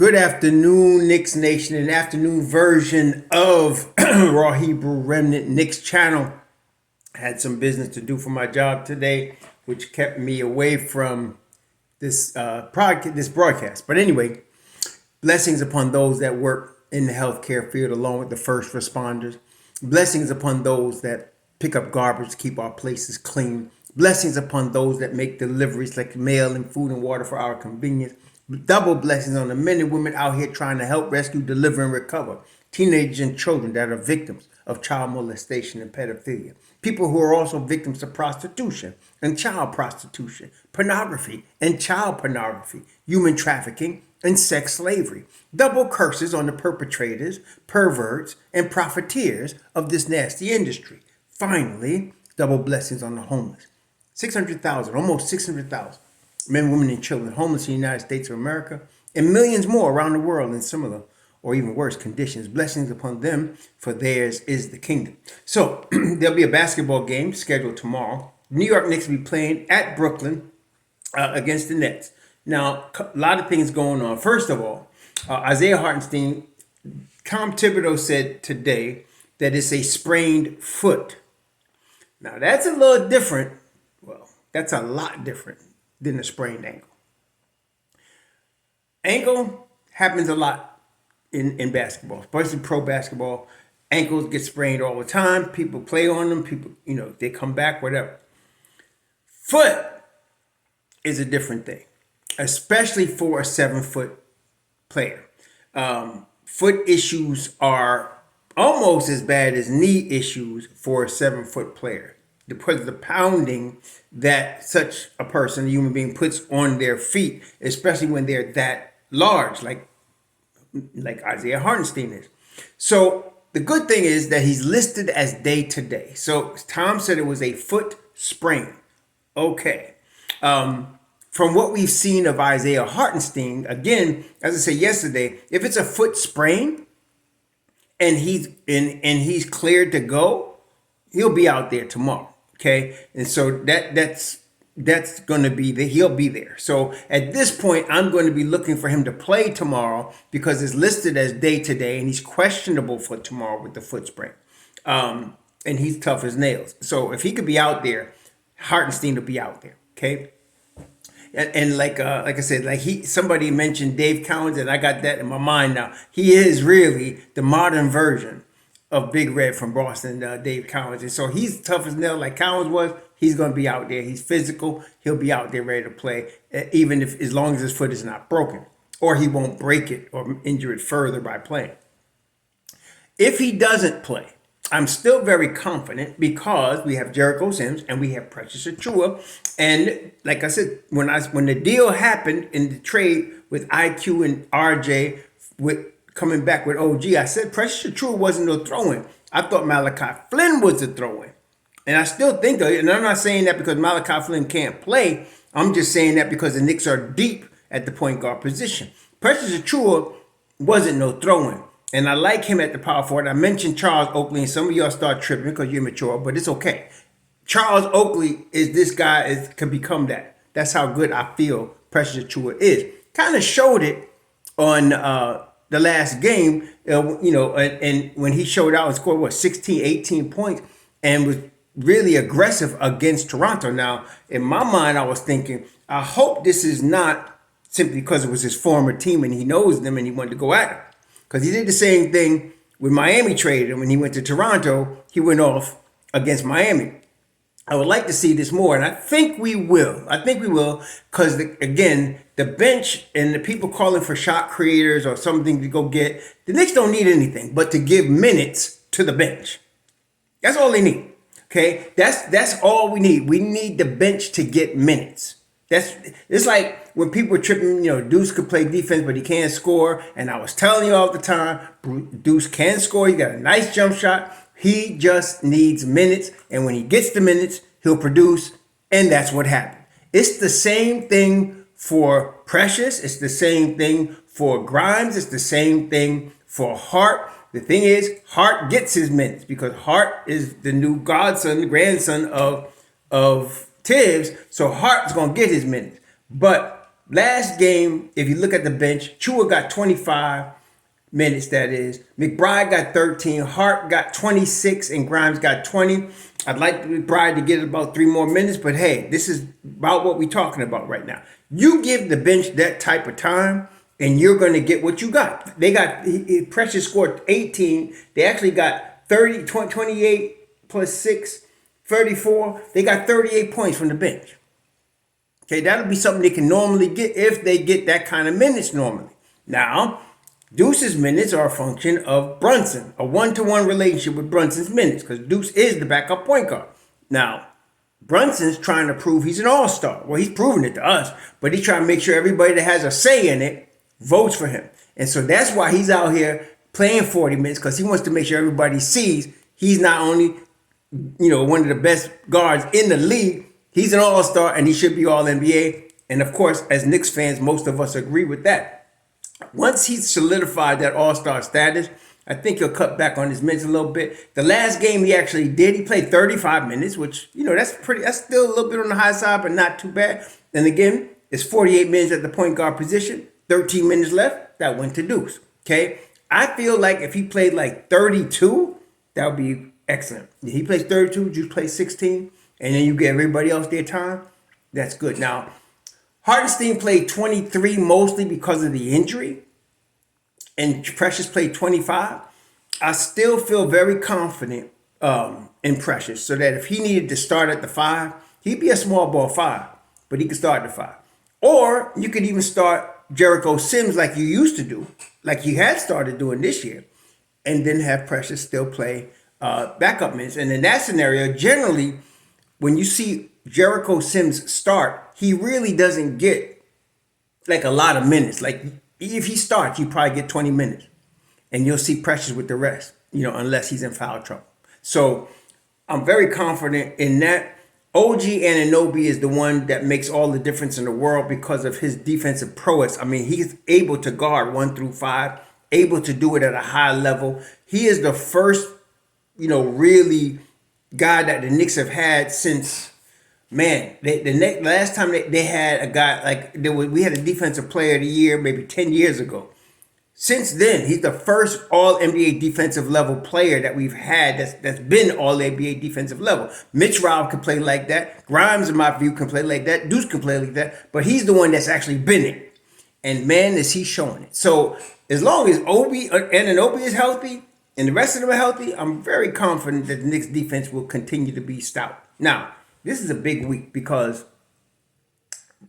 Good afternoon, Knicks Nation, an afternoon version of Raw Hebrew Remnant Knicks channel. I had some business to do for my job today, which kept me away from this broadcast. But anyway, blessings upon those that work in the healthcare field along with the first responders. Blessings upon those that pick up garbage to keep our places clean. Blessings upon those that make deliveries like mail and food and water for our convenience. Double blessings on the men and women out here trying to help rescue, deliver, and recover teenagers and children that are victims of child molestation and pedophilia. People who are also victims of prostitution and child prostitution, pornography and child pornography, human trafficking and sex slavery. Double curses on the perpetrators, perverts, and profiteers of this nasty industry. Finally, double blessings on the homeless. 600,000, almost 600,000. Men, women, and children homeless in the United States of America, and millions more around the world in similar or even worse conditions. Blessings upon them, for theirs is the kingdom. So there'll be a basketball game scheduled tomorrow. New York Knicks will be playing at Brooklyn against the Nets. Now, a lot of things going on. First of all, Isaiah Hartenstein, Tom Thibodeau said today that it's a sprained foot. Now, that's a little different. Well, that's a lot different than a sprained ankle. Ankle happens a lot in basketball, especially pro basketball. Ankles get sprained all the time. People play on them. People, they come back, whatever. Foot is a different thing, especially for a 7-foot player. Foot issues are almost as bad as knee issues for a 7-foot player. Because of the pounding that such a person, a human being, puts on their feet, especially when they're that large, like Isaiah Hartenstein is. So the good thing is that he's listed as day-to-day. So Tom said it was a foot sprain. Okay. From what we've seen of Isaiah Hartenstein, again, as I said yesterday, if it's a foot sprain and he's cleared to go, he'll be out there tomorrow. Okay, and so that's going to be he'll be there. So at this point, I'm going to be looking for him to play tomorrow because it's listed as day-to-day, and he's questionable for tomorrow with the foot sprain. And he's tough as nails. So if he could be out there, Hartenstein will be out there. Okay. And like I said, somebody mentioned Dave Cowens, and I got that in my mind now. He is really the modern version of Big Red from Boston, Dave Cowens. And so he's tough as nails like Cowens was. He's going to be out there. He's physical. He'll be out there ready to play, even if as long as his foot is not broken, or he won't break it or injure it further by playing. If he doesn't play, I'm still very confident because we have Jericho Sims and we have Precious Achiuwa. And like I said, when the deal happened in the trade with IQ and RJ with coming back with OG, I said Precious Achiuwa wasn't no throw-in. I thought Malachi Flynn was the throw-in. And I still think, and I'm not saying that because Malachi Flynn can't play. I'm just saying that because the Knicks are deep at the point guard position. Precious Achiuwa wasn't no throw-in. And I like him at the power forward. I mentioned Charles Oakley, and some of y'all start tripping because you're immature, but it's okay. Charles Oakley is this guy can become that. That's how good I feel Precious Achiuwa is. Kind of showed it on the last game, and when he showed out and scored, 16, 18 points, and was really aggressive against Toronto. Now, in my mind, I was thinking, I hope this is not simply because it was his former team and he knows them and he wanted to go at it. Because he did the same thing with Miami traded him. When he went to Toronto, he went off against Miami. I would like to see this more, and I think we will. Because, again, the bench and the people calling for shot creators or something to go get, the Knicks don't need anything but to give minutes to the bench. That's all they need, okay? That's all we need. We need the bench to get minutes. It's like when people were tripping, Deuce could play defense, but he can't score. And I was telling you all the time, Deuce can score. He got a nice jump shot. He just needs minutes. And when he gets the minutes, he'll produce. And that's what happened. It's the same thing for Precious. It's the same thing for Grimes. It's the same thing for Hart. The thing is, Hart gets his minutes because Hart is the new godson, the grandson of Tibbs. So Hart's going to get his minutes. But Last game, if you look at the bench, Chua got 25 minutes, that is. McBride got 13, Hart got 26, and Grimes got 20. I'd like McBride to get about 3 more minutes, but hey, this is about what we're talking about right now. You give the bench that type of time, and you're going to get what you got. They got, Precious scored 18. They actually got 28 plus 6, 34. They got 38 points from the bench. Okay, that'll be something they can normally get if they get that kind of minutes normally. Now, Deuce's minutes are a function of Brunson, a one-to-one relationship with Brunson's minutes, because Deuce is the backup point guard. Now, Brunson's trying to prove he's an all-star. Well, he's proving it to us, but he's trying to make sure everybody that has a say in it votes for him. And so that's why he's out here playing 40 minutes, because he wants to make sure everybody sees he's not only, one of the best guards in the league, he's an all-star and he should be all-NBA. And of course, as Knicks fans, most of us agree with that. Once he's solidified that all-star status, I think he'll cut back on his minutes a little bit. The last game he actually did, he played 35 minutes, which, that's still a little bit on the high side, but not too bad. And again, it's 48 minutes at the point guard position, 13 minutes left, that went to Deuce. Okay? I feel like if he played like 32, that would be excellent. If he plays 32, Deuce plays 16, and then you get everybody else their time, that's good. Now, Hartenstein played 23 mostly because of the injury, and Precious played 25. I still feel very confident in Precious, so that if he needed to start at the 5, he'd be a small ball 5, but he could start at the 5. Or you could even start Jericho Sims like you used to do, like you had started doing this year, and then have Precious still play backup minutes. And in that scenario, generally, when you see Jericho Sims start, he really doesn't get like a lot of minutes. Like if he starts, you probably get 20 minutes, and you'll see Precious with the rest, unless he's in foul trouble. So I'm very confident in that. OG Anunoby is the one that makes all the difference in the world because of his defensive prowess. I mean, he's able to guard 1 through 5, able to do it at a high level. He is the first, really guy that the Knicks have had since, last time they had a guy like, we had a defensive player of the year maybe 10 years ago. Since then, he's the first all-NBA defensive level player that we've had that's been all-NBA defensive level. Mitch Rob can play like that. Grimes, in my view, can play like that. Deuce can play like that. But he's the one that's actually been it. And man, is he showing it. So as long as Anunoby is healthy and the rest of them are healthy, I'm very confident that the Knicks defense will continue to be stout. Now, this is a big week because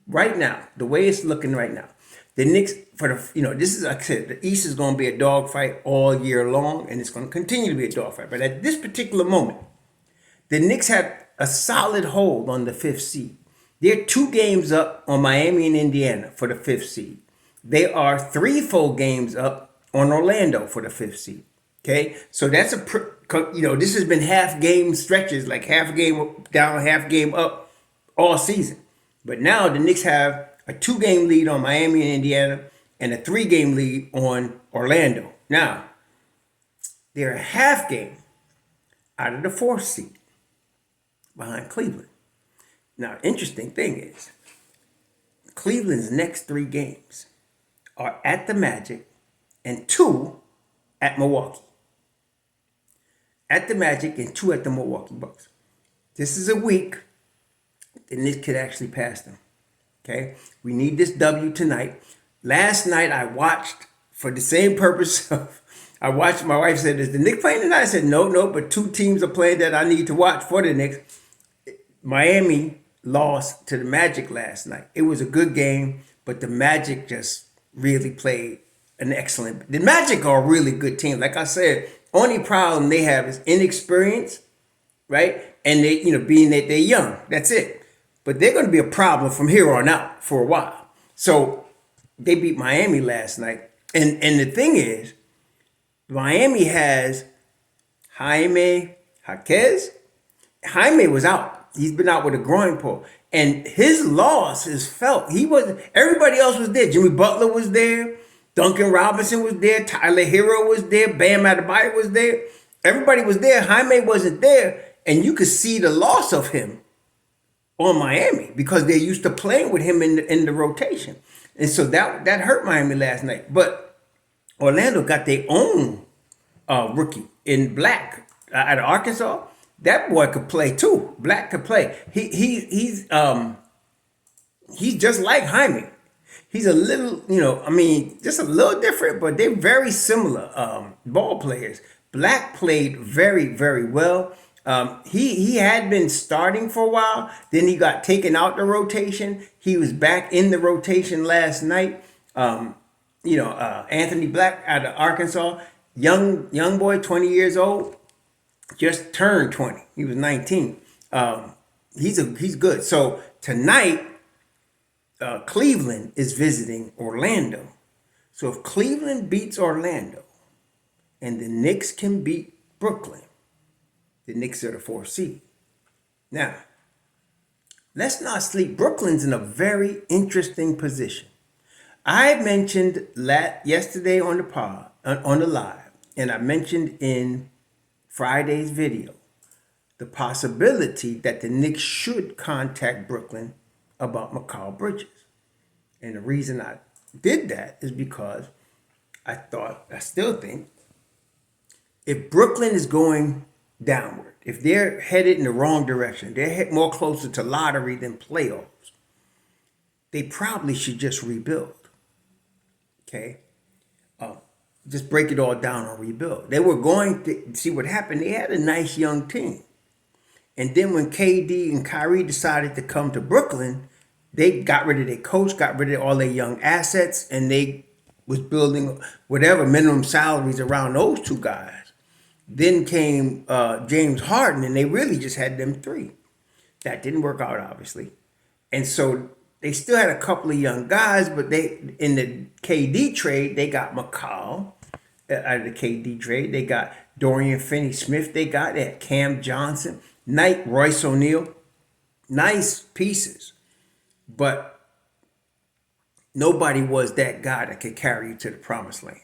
right now, the way it's looking right now, the Knicks, this is, like I said, the East is going to be a dogfight all year long, and it's going to continue to be a dogfight. But at this particular moment, the Knicks have a solid hold on the 5th seed. They're 2 games up on Miami and Indiana for the 5th seed. They are 3 full games up on Orlando for the 5th seed. Okay, so that's this has been half game stretches, like half game down, half game up all season. But now the Knicks have a 2-game lead on Miami and Indiana and a 3-game lead on Orlando. Now, they're a half game out of the 4th seed behind Cleveland. Now, interesting thing is, Cleveland's next 3 games are at the Magic and 2 at Milwaukee. At the Magic and 2 at the Milwaukee Bucks. This is a week the Knicks could actually pass them. Okay, we need this W tonight. Last night I watched for the same purpose of, my wife said, is the Knicks playing tonight? I said, no, but 2 teams are playing that I need to watch for the Knicks. Miami lost to the Magic last night. It was a good game, but the Magic just really played an excellent. The Magic are a really good team. Like I said, only problem they have is inexperience, right? And they, being that they're young. That's it. But they're going to be a problem from here on out for a while. So they beat Miami last night. And the thing is, Miami has Jaime Jaquez. Jaime was out. He's been out with a groin pull. And his loss is felt. Everybody else was there. Jimmy Butler was there. Duncan Robinson was there. Tyler Hero was there. Bam Adebayo was there. Everybody was there. Jaime wasn't there. And you could see the loss of him on Miami because they're used to playing with him in the rotation. And so that hurt Miami last night. But Orlando got their own rookie in Black out of Arkansas. That boy could play too. Black could play. He's just like Jaime. He's a little, just a little different, but they're very similar ball players. Black played very, very well. He had been starting for a while. Then he got taken out the rotation. He was back in the rotation last night. Anthony Black out of Arkansas, young boy, 20 years old, just turned 20. He was 19. He's good. So tonight, Cleveland is visiting Orlando. So if Cleveland beats Orlando and the Knicks can beat Brooklyn, the Knicks are the 4th seed. Now, let's not sleep. Brooklyn's in a very interesting position. I mentioned yesterday on the pod, on the live, and I mentioned in Friday's video, the possibility that the Knicks should contact Brooklyn about Mikal Bridges. And the reason I did that is because I still think, if Brooklyn is going downward, if they're headed in the wrong direction, they're more closer to lottery than playoffs, they probably should just rebuild. Okay? Just break it all down and rebuild. They were going to see what happened. They had a nice young team. And then when KD and Kyrie decided to come to Brooklyn, they got rid of their coach, got rid of all their young assets, and they was building whatever minimum salaries around those two guys. Then came James Harden, and they really just had them three. That didn't work out, obviously. And so they still had a couple of young guys, but they in the KD trade, they got Mikal out of the KD trade. They got Dorian Finney-Smith. They had Cam Johnson, Knight, Royce O'Neal. Nice pieces. But nobody was that guy that could carry you to the promised land,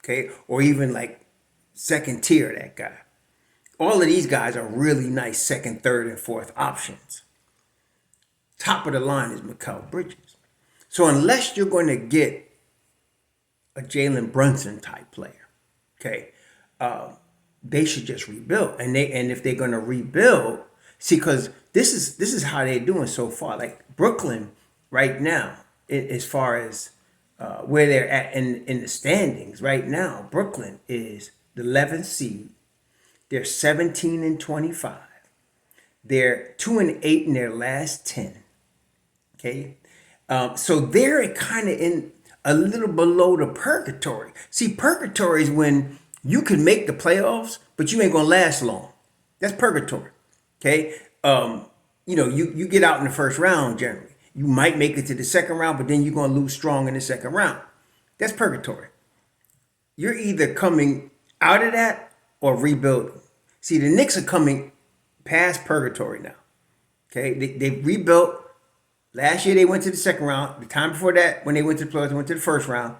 okay? Or even like second tier, that guy. All of these guys are really nice second, third, and fourth options. Top of the line is Mikal Bridges. So unless you're going to get a Jalen Brunson type player, okay, they should just rebuild. And if they're going to rebuild, see, because this is how they're doing so far. Like Brooklyn right now, as far as where they're at in the standings right now, Brooklyn is the 11th seed. They're 17-25. They're 2-8 in their last 10. Okay, so they're kind of in a little below the purgatory. See, purgatory is when you can make the playoffs, but you ain't gonna last long. That's purgatory. Okay, you get out in the first round generally. You might make it to the second round, but then you're gonna lose strong in the second round. That's purgatory. You're either coming out of that or rebuilding. See, the Knicks are coming past purgatory now. Okay, they rebuilt. Last year they went to the second round. The time before that, when they went to the playoffs, they went to the first round.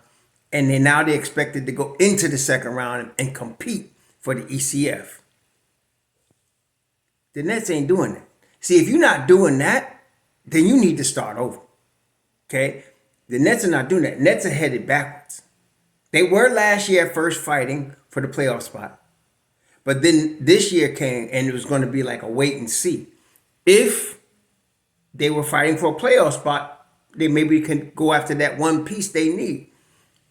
And then now they're expected to go into the second round and compete for the ECF. The Nets ain't doing that. See, if you're not doing that, then you need to start over. Okay? The Nets are not doing that. Nets are headed backwards. They were last year first fighting for the playoff spot. But then this year came and it was going to be like a wait and see. If they were fighting for a playoff spot, they maybe can go after that one piece they need.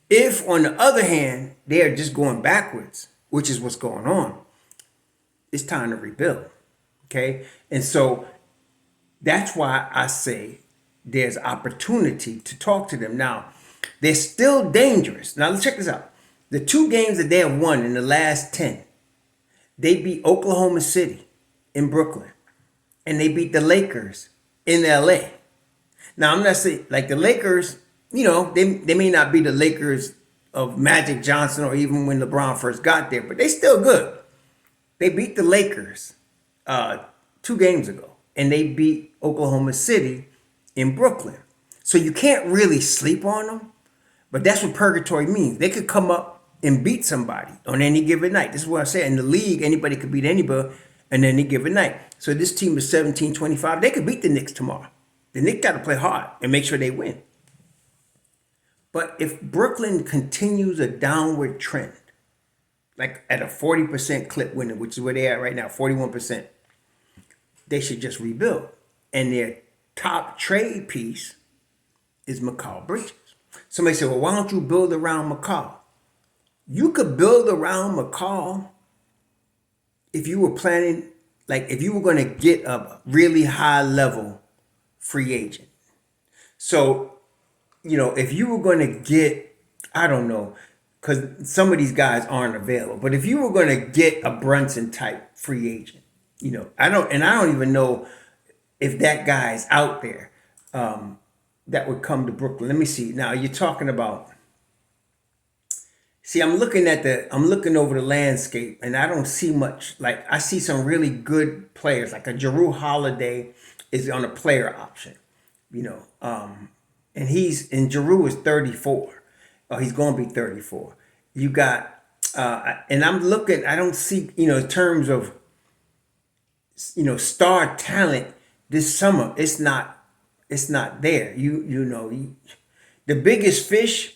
If, on the other hand, they are just going backwards, which is what's going on, it's time to rebuild. Okay? And so that's why I say there's opportunity to talk to them. Now, they're still dangerous. Now, let's check this out. The 2 games that they have won in the last 10, they beat Oklahoma City in Brooklyn, and they beat the Lakers in LA. Now, I'm not saying, like, the Lakers, they may not be the Lakers of Magic Johnson or even when LeBron first got there, but they still good. They beat the Lakers 2 games ago, and they beat Oklahoma City in Brooklyn. So you can't really sleep on them, but that's what purgatory means. They could come up and beat somebody on any given night. This is what I say. In the league, anybody could beat anybody and then they give a night. So this team is 17-25. They could beat the Knicks tomorrow. The Knicks got to play hard and make sure they win. But if Brooklyn continues a downward trend, like at a 40% clip winning, which is where they are right now, 41%, they should just rebuild. And their top trade piece is Mikal Bridges. Somebody said, well, why don't you build around Mikal? You could build around Mikal if you were planning, like if you were going to get a really high level free agent. So, if you were going to get, I don't know, because some of these guys aren't available, but if you were going to get a Brunson type free agent, I don't even know if that guy is out there that would come to Brooklyn. Let me see. Now you're talking about. See, I'm looking over the landscape, and I don't see much. Like I see some really good players, like a Jrue Holiday is on a player option, and Jrue is 34. Oh, he's going to be 34. You got, and I'm looking. I don't see, in terms of, star talent this summer. It's not there. The biggest fish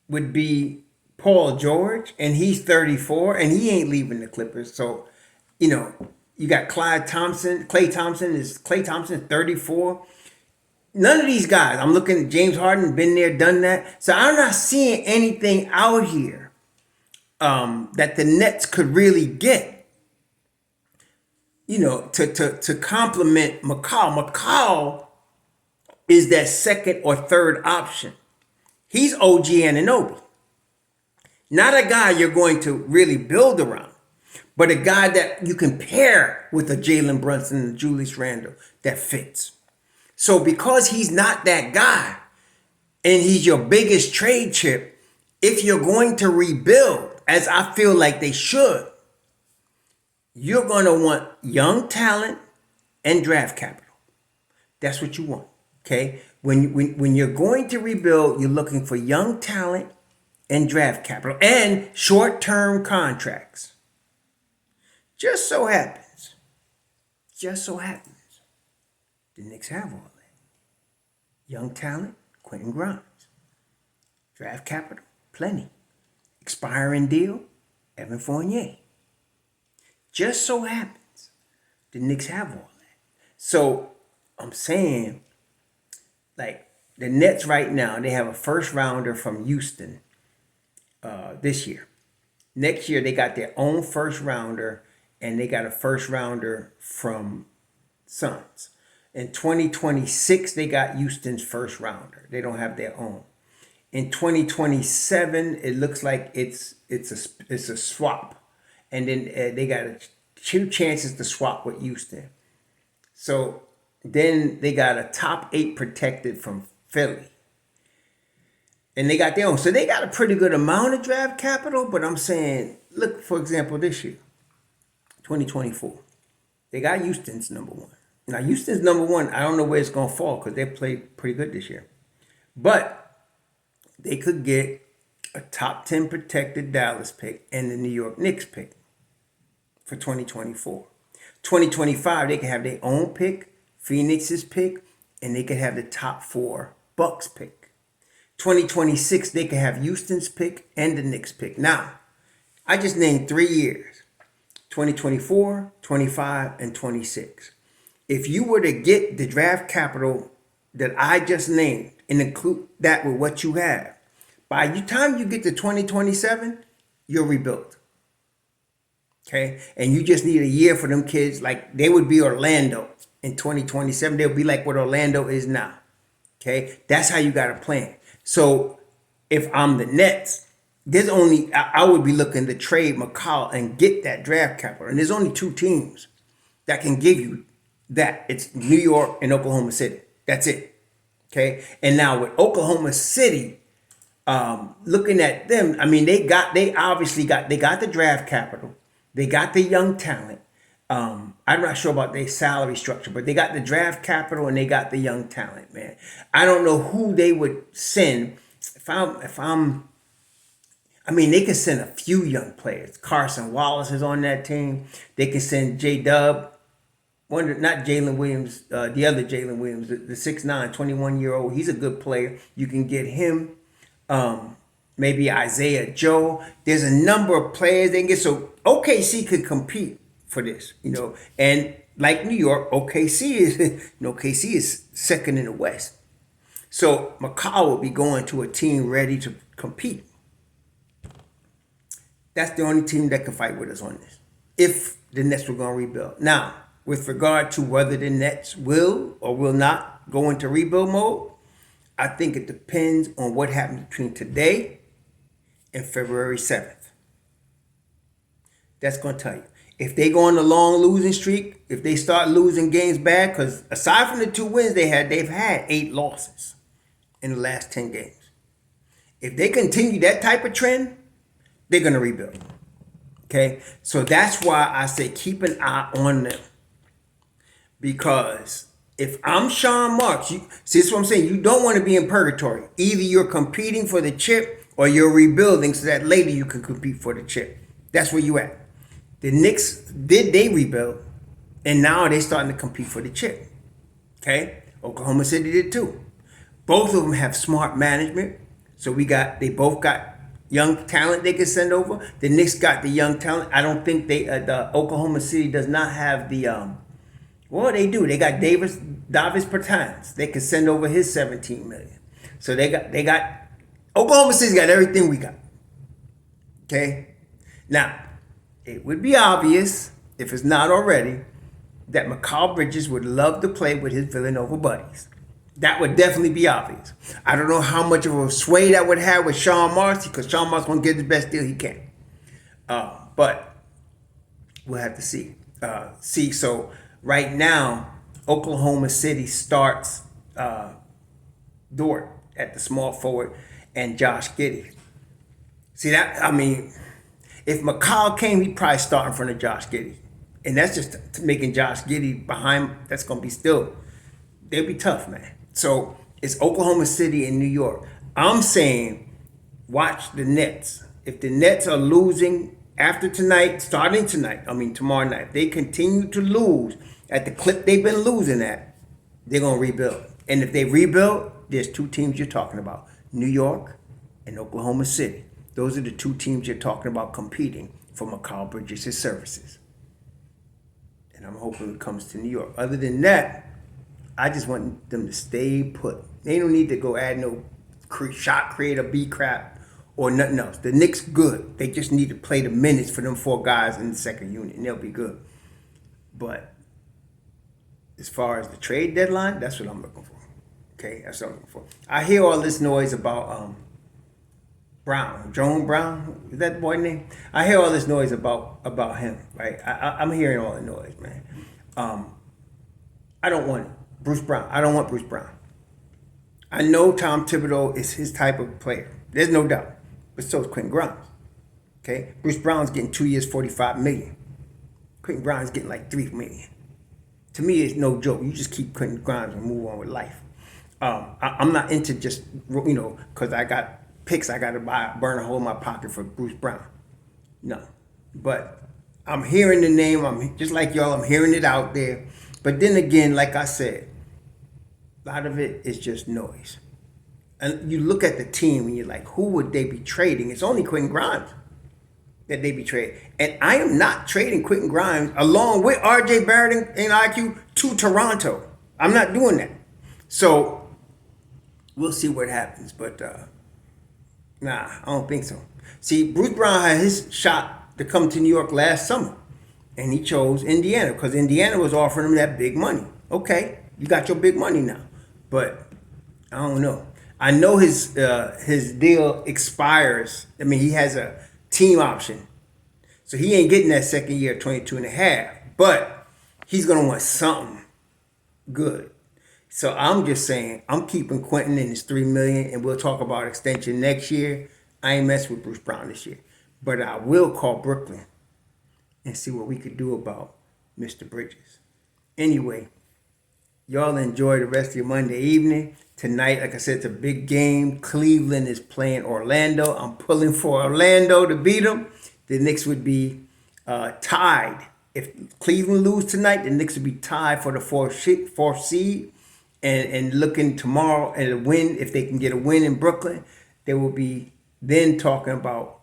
would be Paul George, and he's 34, and he ain't leaving the Clippers. So, you got Klay Thompson is 34. None of these guys. I'm looking at James Harden, been there, done that. So I'm not seeing anything out here that the Nets could really get, to complement Mikal. Mikal is that second or third option. He's OG Anunoby. Not a guy you're going to really build around, but a guy that you can pair with a Jalen Brunson and Julius Randle that fits. So because he's not that guy and he's your biggest trade chip, if you're going to rebuild, as I feel like they should, you're going to want young talent and draft capital. That's what you want, okay? When you're going to rebuild, you're looking for young talent and draft capital and short-term contracts. Just so happens, the Knicks have all that. Young talent, Quentin Grimes. Draft capital, plenty. Expiring deal, Evan Fournier. Just so happens, the Knicks have all that. So I'm saying, like, the Nets right now, they have a first rounder from Houston this year. Next year, they got their own first rounder, and they got a first rounder from Suns. In 2026, they got Houston's first rounder. They don't have their own. In 2027, it looks like it's a swap, and then they got two chances to swap with Houston. So then they got a top 8 protected from Philly, and they got their own. So they got a pretty good amount of draft capital. But I'm saying, look, for example, this year, 2024, they got Houston's number one. Now, Houston's number one, I don't know where it's going to fall because they played pretty good this year. But they could get a top 10 protected Dallas pick and the New York Knicks pick for 2024. 2025, they can have their own pick, Phoenix's pick, and they can have the top 4 Bucks pick. 2026, they can have Houston's pick and the Knicks pick. Now, I just named 3 years, 2024, 25, and 26. If you were to get the draft capital that I just named and include that with what you have, by the time you get to 2027, you're rebuilt. Okay? And you just need a year for them kids. Like, they would be Orlando in 2027. They'll be like what Orlando is now. Okay? That's how you got to plan. So if I'm the Nets, I would be looking to trade Mikal and get that draft capital. And there's only 2 teams that can give you that. It's New York and Oklahoma City. That's it. Okay. And now with Oklahoma City, looking at them, I mean, they got the draft capital. They got the young talent. I'm not sure about their salary structure, but they got the draft capital and they got the young talent, man. I don't know who they would send. I I mean, they can send a few young players. Carson Wallace is on that team. They can send J Dub, not Jalen Williams, the other Jalen Williams, the 6'9", 21-year-old. He's a good player. You can get him. Maybe Isaiah Joe. There's a number of players they can get. So OKC could compete for this, And like New York, OKC is second in the West. So McCall will be going to a team ready to compete. That's the only team that can fight with us on this. If the Nets were going to rebuild. Now, with regard to whether the Nets will or will not go into rebuild mode, I think it depends on what happens between today and February 7th. That's going to tell you. If they go on a long losing streak, if they start losing games bad, because aside from the 2 wins they had, they've had 8 losses in the last 10 games. If they continue that type of trend, they're going to rebuild. Okay? So that's why I say keep an eye on them. Because if I'm Sean Marks, see, this is what I'm saying. You don't want to be in purgatory. Either you're competing for the chip or you're rebuilding so that later you can compete for the chip. That's where you at. The Knicks, they rebuild, and now they're starting to compete for the chip. Okay? Oklahoma City did too. Both of them have smart management. So they both got young talent they can send over. The Knicks got the young talent. I don't think the Oklahoma City does not have the, well, they do. They got Davis Bertans. They can send over his $17 million. So they got, Oklahoma City's got everything we got. Okay? Now, it would be obvious, if it's not already, that Mikal Bridges would love to play with his Villanova buddies. That would definitely be obvious. I don't know how much of a sway that would have with Sean Marks, because Sean Marks won't get the best deal he can. But we'll have to see. So right now, Oklahoma City starts Dort at the small forward and Josh Giddey. See that? I mean, if McCall came, he'd probably start in front of Josh Giddey. And that's just making Josh Giddey behind. That's going to be still, they'll be tough, man. So it's Oklahoma City and New York. I'm saying watch the Nets. If the Nets are losing after tonight, tomorrow night, if they continue to lose at the clip they've been losing at, they're going to rebuild. And if they rebuild, there's 2 teams you're talking about, New York and Oklahoma City. Those are the 2 teams you're talking about competing for Mikal Bridges' services. And I'm hoping it comes to New York. Other than that, I just want them to stay put. They don't need to go add no shot creator, B crap, or nothing else. The Knicks good. They just need to play the minutes for them 4 guys in the second unit, and they'll be good. But as far as the trade deadline, that's what I'm looking for. Okay, that's what I'm looking for. I hear all this noise about Brown, Joan Brown, is that the boy's name? I hear all this noise about him, right? I'm hearing all the noise, man. I don't want Bruce Brown. I don't want Bruce Brown. I know Tom Thibodeau is his type of player. There's no doubt. But so is Quentin Grimes. Okay? Bruce Brown's getting 2 years, $45 million. Quentin Grimes getting like $3 million. To me, it's no joke. You just keep Quentin Grimes and move on with life. I'm not into just, because I got picks I got to burn a hole in my pocket for Bruce Brown. No. But I'm hearing the name. I'm just like y'all. I'm hearing it out there. But then again, like I said, a lot of it is just noise. And you look at the team and you're like, who would they be trading? It's only Quentin Grimes that they be trading. And I am not trading Quentin Grimes along with RJ Barrett and IQ to Toronto. I'm not doing that. So we'll see what happens. But nah, I don't think so. See, Bruce Brown had his shot to come to New York last summer. And he chose Indiana because Indiana was offering him that big money. Okay, you got your big money now. But I don't know. I know his deal expires. I mean, he has a team option. So he ain't getting that second year, 22 and a half. But he's going to want something good. So I'm just saying, I'm keeping Quentin in his $3 million, and we'll talk about extension next year. I ain't messing with Bruce Brown this year. But I will call Brooklyn and see what we could do about Mr. Bridges. Anyway, Y'all enjoy the rest of your Monday evening. Tonight, like I said, it's a big game. Cleveland is playing Orlando. I'm pulling for Orlando to beat them. The Knicks would be tied. If Cleveland lose tonight, the Knicks would be tied for the fourth seed. And looking tomorrow at a win, if they can get a win in Brooklyn, they will be then talking about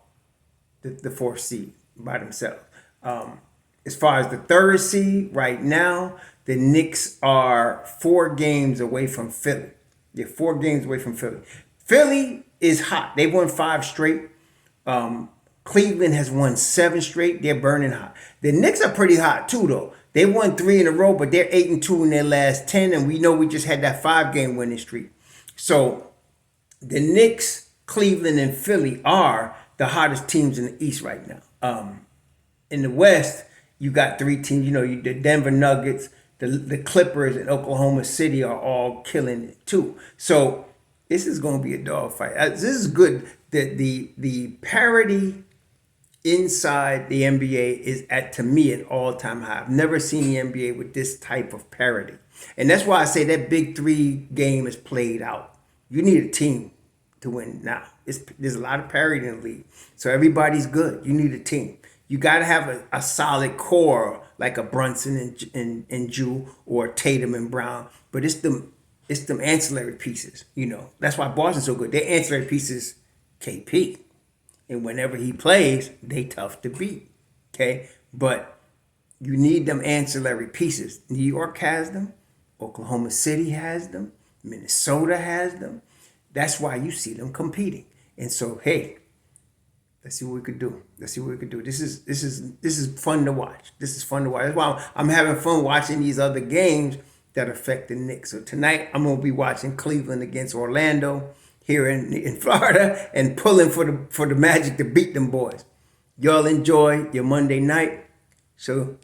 the fourth seed by themselves. As far as the third seed, right now, the Knicks are 4 games away from Philly. They're 4 games away from Philly. Philly is hot. They won 5 straight. Cleveland has won 7 straight. They're burning hot. The Knicks are pretty hot too, though. They won 3 in a row, but they're 8-2 in their last 10, and we know we just had that 5-game winning streak. So the Knicks, Cleveland, and Philly are the hottest teams in the East right now. In the West, you got 3 teams. The Denver Nuggets, the Clippers, and Oklahoma City are all killing it too. So this is going to be a dogfight. This is good. The parity inside the NBA is to me, an all-time high. I've never seen the NBA with this type of parity. And that's why I say that big 3 game is played out. You need a team to win now. There's a lot of parity in the league. So everybody's good. You need a team. You got to have a solid core like a Brunson and Jew or Tatum and Brown. But it's them ancillary pieces. That's why Boston's so good. Their ancillary pieces, KP. And whenever he plays, they tough to beat. Okay? But you need them ancillary pieces. New York has them. Oklahoma City has them. Minnesota has them. That's why you see them competing. And so, hey, let's see what we could do. This is fun to watch. This is fun to watch. That's why I'm having fun watching these other games that affect the Knicks. So tonight, I'm going to be watching Cleveland against Orlando here in Florida and pulling for the Magic to beat them boys. Y'all enjoy your Monday night. So